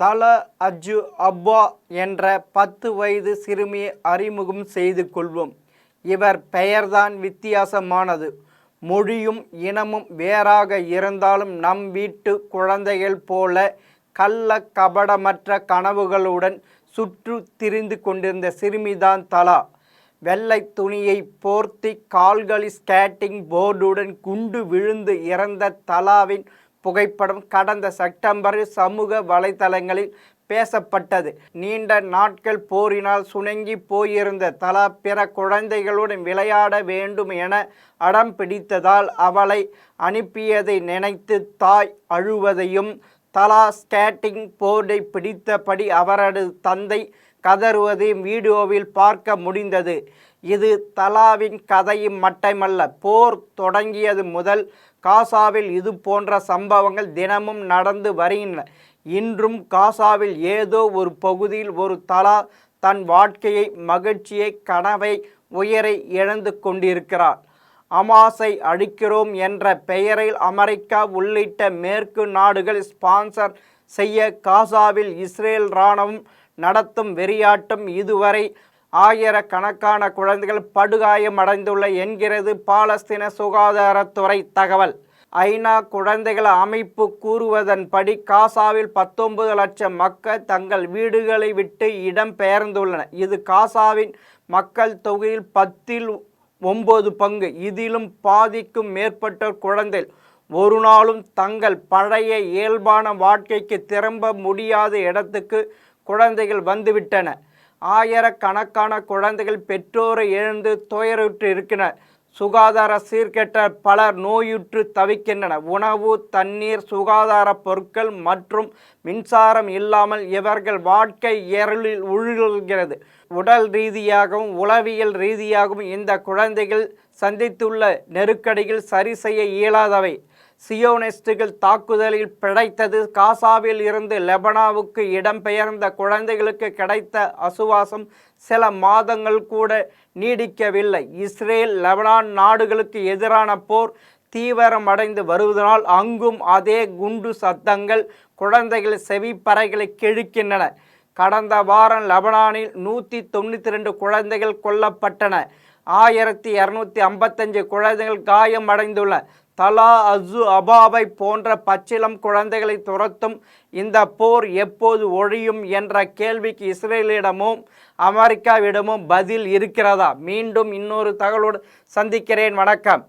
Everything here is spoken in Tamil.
தல அஜு அப்பா என்ற 10 வயது சிறுமியை அறிமுகம் செய்து கொள்வோம். இவர் பெயர்தான் வித்தியாசமானது. மொழியும் இனமும் வேறாக இருந்தாலும் நம் வீட்டு குழந்தைகள் போல கள்ள கபடமற்ற கனவுகளுடன் சுற்று திரிந்து கொண்டிருந்த சிறுமிதான் தலா. வெள்ளை துணியை போர்த்தி கால்களில் ஸ்கேட்டிங் போர்டுடன் குண்டு விழுந்து இறந்த தலாவின் புகைப்படம் கடந்த செப்டம்பரில் சமூக வலைதளங்களில் பேசப்பட்டது. நீண்ட நாட்கள் போரினால் சுணங்கி போயிருந்த தலா பிற குழந்தைகளுடன் விளையாட வேண்டும் என அடம் பிடித்ததால் அவளை அனுப்பியதை நினைத்து தாய் அழுவதையும் தலா ஸ்கேட்டிங் போர்டை பிடித்தபடி அவரது தந்தை கதறுவதையும் வீடியோவில் பார்க்க முடிந்தது. இது தலாவின் கதையும் மட்டுமல்ல. போர் தொடங்கியது முதல் காசாவில் இது போன்ற சம்பவங்கள் தினமும் நடந்து வருகின்றன. இன்றும் காசாவில் ஏதோ ஒரு பகுதியில் ஒரு தலா தன் வாழ்க்கையை, மகிழ்ச்சியை, கனவை, உயரை இழந்து கொண்டிருக்கிறார். அமாஸை அழிக்கிறோம் என்ற பெயரில் அமெரிக்கா உள்ளிட்ட மேற்கு நாடுகள் ஸ்பான்சர் செய்ய காசாவில் இஸ்ரேல் இராணுவம் நடத்தும் வெறியாட்டம் இதுவரை ஆயிரக்கணக்கான குழந்தைகள் படுகாயமடைந்துள்ள என்கிறது பாலஸ்தீன சுகாதாரத்துறை தகவல். ஐநா குழந்தைகள் அமைப்பு கூறுவதன்படி காசாவில் 19 லட்சம் மக்கள் தங்கள் வீடுகளை விட்டு இடம் பெயர்ந்துள்ளனர். இது காசாவின் மக்கள் தொகையில் 10/9 பங்கு. இதிலும் பாதிக்கும் மேற்பட்டோர் குழந்தைகள். ஒரு நாளும் தங்கள் பழைய இயல்பான வாழ்க்கைக்கு திரும்ப முடியாத இடத்துக்கு குழந்தைகள் வந்துவிட்டன. ஆயிரக்கணக்கான குழந்தைகள் பெற்றோரை இழந்து துயருற்று இருக்கின்றனர். சுகாதார சீர்கெட்ட பலர் நோயுற்று தவிக்கின்றனர். உணவு, தண்ணீர், சுகாதார பொருட்கள் மற்றும் மின்சாரம் இல்லாமல் இவர்கள் வாழ்க்கை இருளில் உழுகிறது. உடல் ரீதியாகவும் உளவியல் ரீதியாகவும் இந்த குழந்தைகள் சந்தித்துள்ள நெருக்கடிகள் சரி செய்ய இயலாதவை. சியோனிஸ்டுகள் தாக்குதலில் பிழைத்தது. காசாவில் இருந்து லெபனானுக்கு இடம்பெயர்ந்த குழந்தைகளுக்கு கிடைத்த ஆசுவாசம் சில மாதங்கள் கூட நீடிக்கவில்லை. இஸ்ரேல் லெபனான் நாடுகளுக்கு எதிரான போர் தீவிரமடைந்து வருவதனால் அங்கும் அதே குண்டு சத்தங்கள் குழந்தைகள் செவிப்பறைகளை கிழிக்கின்றன. கடந்த வாரம் லெபனானில் 192 குழந்தைகள் கொல்லப்பட்டன. 1255 குழந்தைகள் காயமடைந்துள்ளன. தலா அஜு அபாவை போன்ற பச்சிளம் குழந்தைகளை துரத்தும் இந்த போர் எப்போது ஒழியும் என்ற கேள்விக்கு இஸ்ரேலிடமும் அமெரிக்காவிடமும் பதில் இருக்கிறதா? மீண்டும் இன்னொரு தகவலோடு சந்திக்கிறேன். வணக்கம்.